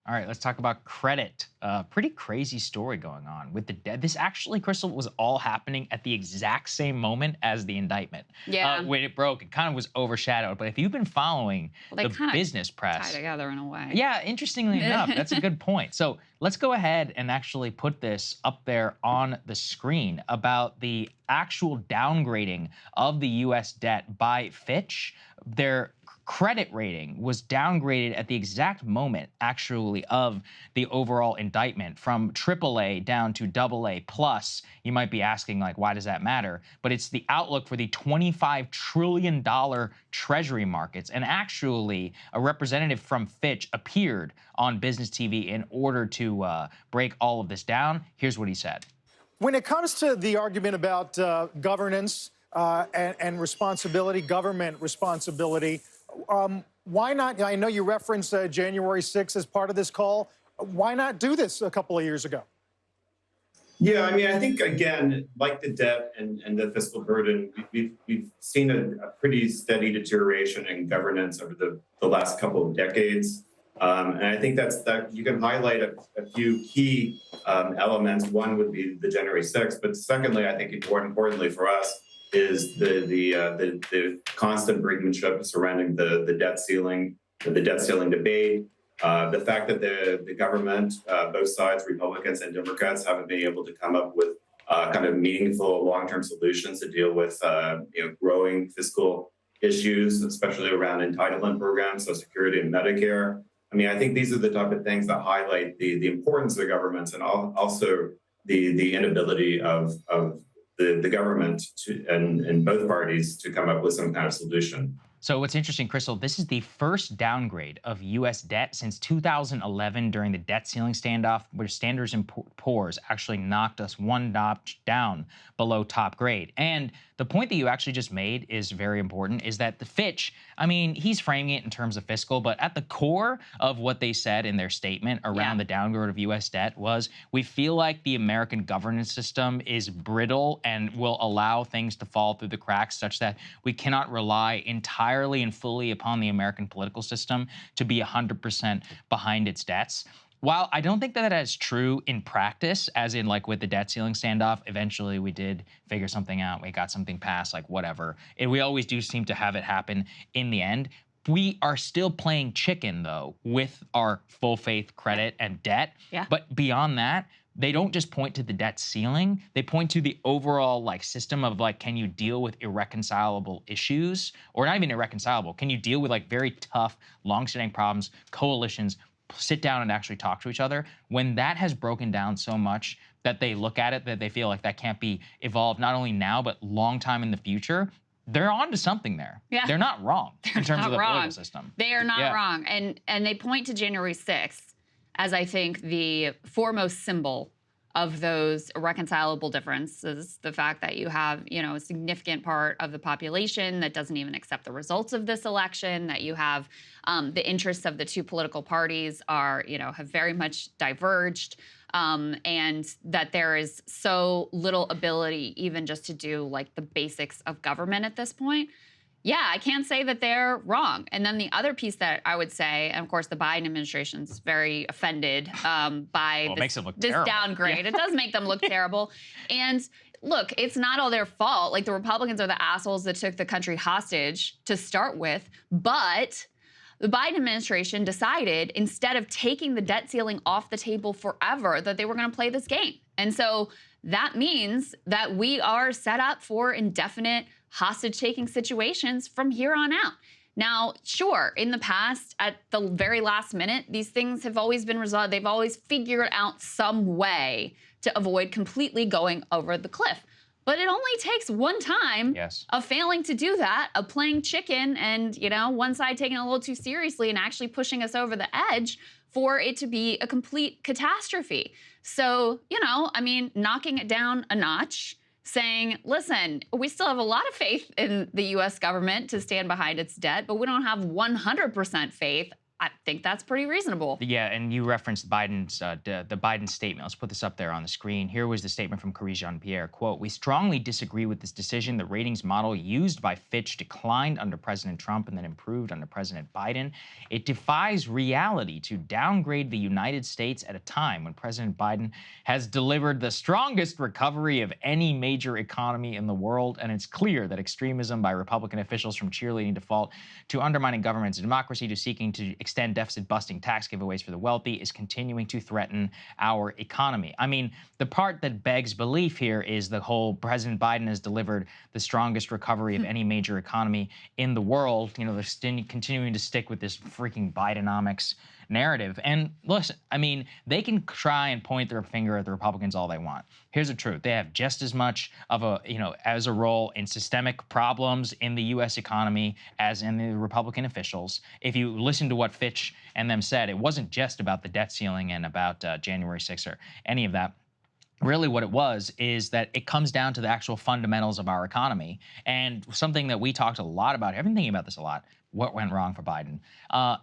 All right, let's talk about credit. Pretty crazy story going on with the debt. This actually, Krystal, was all happening at the exact same moment as the indictment. Yeah. When it broke, it kind of was overshadowed. But if you've been following Well, they the kind of business tie press, together in a way. yeah, interestingly enough, that's a good point. So let's go ahead and actually put this up there on the screen about the actual downgrading of the U.S. debt by Fitch. Their credit rating was downgraded at the exact moment, actually, of the overall indictment from AAA down to AA plus. You might be asking, like, why does that matter? But it's the outlook for the $25 trillion treasury markets. And actually, a representative from Fitch appeared on business TV in order to break all of this down. Here's what he said. When it comes to the argument about governance and responsibility, government responsibility, why not? I know you referenced January 6th as part of this call. Why not do this a couple of years ago? Yeah, I mean, I think, again, like the debt and the fiscal burden, we've seen a pretty steady deterioration in governance over the last couple of decades. And I think that you can highlight a few key elements. One would be the January 6th, but secondly, I think more importantly for us is the constant brinkmanship surrounding the debt ceiling debate. The fact that the government, both sides, Republicans and Democrats, haven't been able to come up with kind of meaningful long-term solutions to deal with growing fiscal issues, especially around entitlement programs, Social Security and Medicare. I mean, I think these are the type of things that highlight the importance of the governments and also the inability of the government and both parties to come up with some kind of solution. So what's interesting, Krystal, this is the first downgrade of U.S. debt since 2011 during the debt ceiling standoff, where Standard & Poor's actually knocked us one notch down below top grade. And the point that you actually just made is very important, is that the Fitch, I mean, he's framing it in terms of fiscal, but at the core of what they said in their statement around the downgrade of U.S. debt was, we feel like the American governance system is brittle and will allow things to fall through the cracks such that we cannot rely entirely and fully upon the American political system to be 100% behind its debts. While I don't think that is true in practice, as in like with the debt ceiling standoff, eventually we did figure something out, we got something passed, like whatever. And we always do seem to have it happen in the end. We are still playing chicken, though, with our full faith credit and debt. Yeah. But beyond that, they don't just point to the debt ceiling, they point to the overall like system of like, can you deal with irreconcilable issues? Or not even irreconcilable, can you deal with like very tough, long-standing problems, coalitions, sit down and actually talk to each other? When that has broken down so much that they look at it, that they feel like that can't be evolved not only now, but long time in the future, they're on to something there. Yeah. They're not wrong in terms of the wrong. political system. They are not wrong. And they point to January 6th as, I think, the foremost symbol of those irreconcilable differences. The fact that you have, a significant part of the population that doesn't even accept the results of this election, that you have the interests of the two political parties have very much diverged, and that there is so little ability even just to do like the basics of government at this point. Yeah, I can't say that they're wrong. And then the other piece that I would say, and of course the Biden administration's very offended by this downgrade. Yeah. It does make them look terrible. And look, it's not all their fault. Like, the Republicans are the assholes that took the country hostage to start with. But the Biden administration decided, instead of taking the debt ceiling off the table forever, that they were going to play this game. And so that means that we are set up for indefinite hostage-taking situations from here on out. Now, sure, in the past, at the very last minute, these things have always been resolved. They've always figured out some way to avoid completely going over the cliff. But it only takes one time of failing to do that, of playing chicken and, one side taking it a little too seriously and actually pushing us over the edge for it to be a complete catastrophe. So, knocking it down a notch, saying, listen, we still have a lot of faith in the U.S. government to stand behind its debt, but we don't have 100% faith. I think that's pretty reasonable. Yeah, and you referenced Biden's the Biden statement. Let's put this up there on the screen. Here was the statement from Karine Jean-Pierre. Quote, "We strongly disagree with this decision. The ratings model used by Fitch declined under President Trump and then improved under President Biden. It defies reality to downgrade the United States at a time when President Biden has delivered the strongest recovery of any major economy in the world, and it's clear that extremism by Republican officials from cheerleading default to undermining government's democracy to seeking to extend deficit-busting tax giveaways for the wealthy is continuing to threaten our economy." I mean, the part that begs belief here is the whole President Biden has delivered the strongest recovery of any major economy in the world. You know, they're continuing to stick with this freaking Bidenomics narrative. And listen, I mean, they can try and point their finger at the Republicans all they want. Here's the truth. They have just as much of a, as a role in systemic problems in the U.S. economy as in the Republican officials. If you listen to what Fitch and them said, it wasn't just about the debt ceiling and about January 6th or any of that. Really what it was is that it comes down to the actual fundamentals of our economy. And something that we talked a lot about, I've been thinking about this a lot, what went wrong for Biden.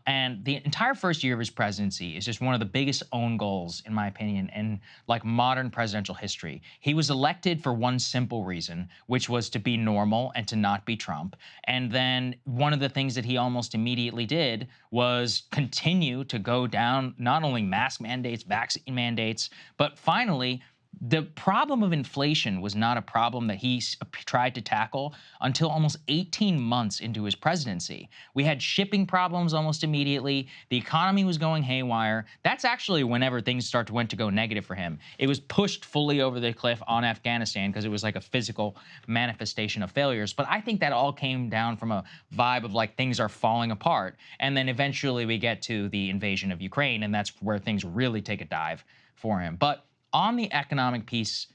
And the entire first year of his presidency is just one of the biggest own goals, in my opinion, in like modern presidential history. He was elected for one simple reason, which was to be normal and to not be Trump. And then one of the things that he almost immediately did was continue to go down not only mask mandates, vaccine mandates, but finally, the problem of inflation was not a problem that he tried to tackle until almost 18 months into his presidency. We had shipping problems almost immediately. The economy was going haywire. That's actually whenever things went to go negative for him. It was pushed fully over the cliff on Afghanistan because it was like a physical manifestation of failures. But I think that all came down from a vibe of like things are falling apart. And then eventually we get to the invasion of Ukraine, and that's where things really take a dive for him. But on the economic piece,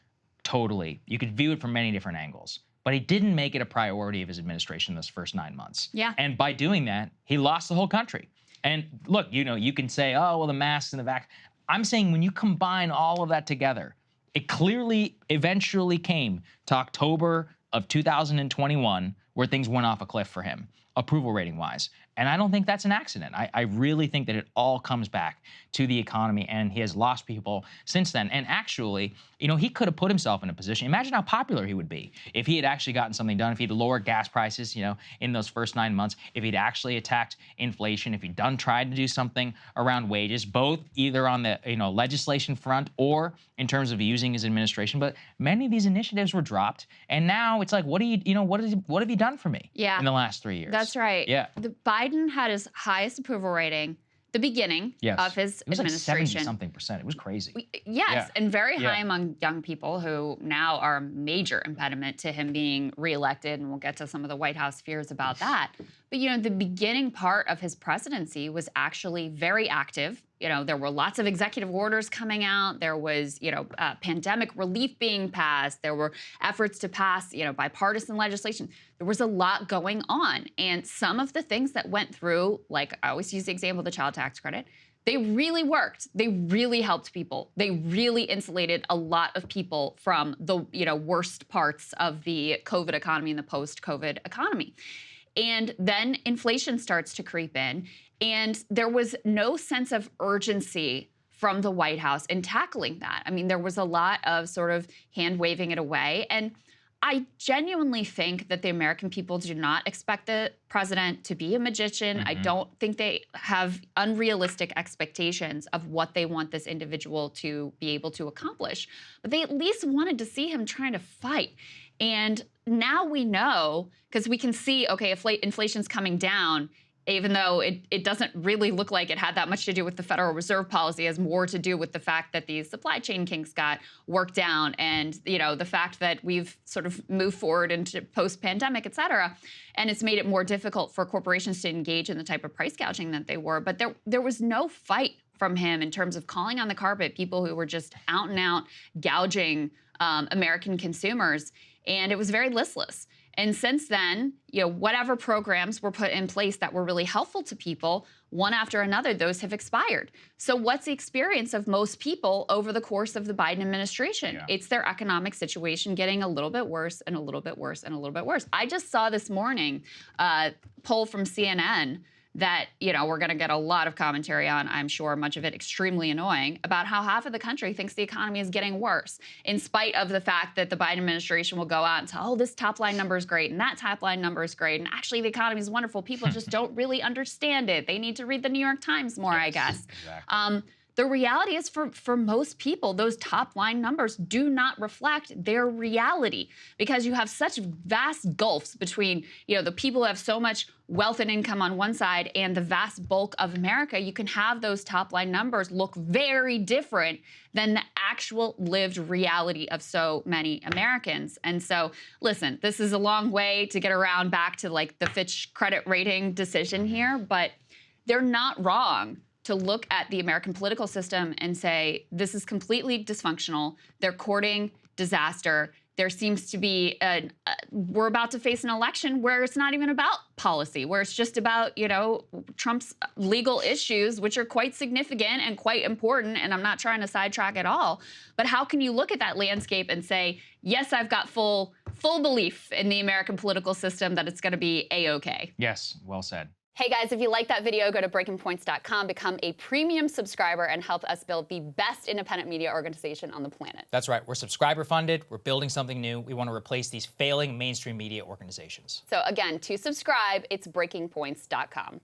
totally. You could view it from many different angles. But he didn't make it a priority of his administration those first 9 months. Yeah. And by doing that, he lost the whole country. And look, you can say, oh, well, the masks and the vaccine. I'm saying when you combine all of that together, it clearly eventually came to October of 2021 where things went off a cliff for him, approval rating wise. And I don't think that's an accident. I really think that it all comes back to the economy, and he has lost people since then. And actually, he could have put himself in a position. Imagine how popular he would be if he had actually gotten something done, if he'd lowered gas prices, in those first 9 months, if he'd actually attacked inflation, if he'd tried to do something around wages, both either on the, legislation front or in terms of using his administration. But many of these initiatives were dropped. And now it's like, what have you done for me in the last 3 years? That's right. Yeah. Biden had his highest approval rating the beginning of his administration. Like 70-something%. It was crazy. Yes, and very high among young people who now are a major impediment to him being reelected, and we'll get to some of the White House fears about that. But, the beginning part of his presidency was actually very active. There were lots of executive orders coming out. There was, pandemic relief being passed. There were efforts to pass, bipartisan legislation. There was a lot going on. And some of the things that went through, like I always use the example of the child tax credit, they really worked. They really helped people. They really insulated a lot of people from the, worst parts of the COVID economy and the post-COVID economy. And then inflation starts to creep in. And there was no sense of urgency from the White House in tackling that. I mean, there was a lot of sort of hand waving it away. And I genuinely think that the American people do not expect the president to be a magician. I don't think they have unrealistic expectations of what they want this individual to be able to accomplish. But they at least wanted to see him trying to fight. And now we know, because we can see, okay, inflation's coming down, even though it doesn't really look like it had that much to do with the Federal Reserve policy, it has more to do with the fact that these supply chain kinks got worked down and, the fact that we've sort of moved forward into post-pandemic, et cetera. And it's made it more difficult for corporations to engage in the type of price gouging that they were. But there was no fight from him in terms of calling on the carpet people who were just out and out gouging American consumers. And it was very listless. And since then, whatever programs were put in place that were really helpful to people, one after another, those have expired. So what's the experience of most people over the course of the Biden administration? Yeah. It's their economic situation getting a little bit worse and a little bit worse and a little bit worse. I just saw this morning a poll from CNN that, you know, we're going to get a lot of commentary on, I'm sure, much of it extremely annoying, about how half of the country thinks the economy is getting worse, in spite of the fact that the Biden administration will go out and say, oh, this top line number is great and that top line number is great, and actually the economy is wonderful. People just don't really understand it. They need to read the New York Times more, I guess. Exactly. The reality is, for most people, those top line numbers do not reflect their reality, because you have such vast gulfs between, you know, the people who have so much wealth and income on one side and the vast bulk of America. You can have those top line numbers look very different than the actual lived reality of so many Americans. And so, listen, this is a long way to get around back to like the Fitch credit rating decision here, but they're not wrong to look at the American political system and say, this is completely dysfunctional. They're courting disaster. There seems to be, we're about to face an election where it's not even about policy, where it's just about, you know, Trump's legal issues, which are quite significant and quite important. And I'm not trying to sidetrack at all. But how can you look at that landscape and say, yes, I've got full belief in the American political system that it's going to be A-OK? Yes, well said. Hey guys, if you like that video, go to breakingpoints.com, become a premium subscriber, and help us build the best independent media organization on the planet. That's right. We're subscriber funded. We're building something new. We want to replace these failing mainstream media organizations. So again, to subscribe, it's breakingpoints.com.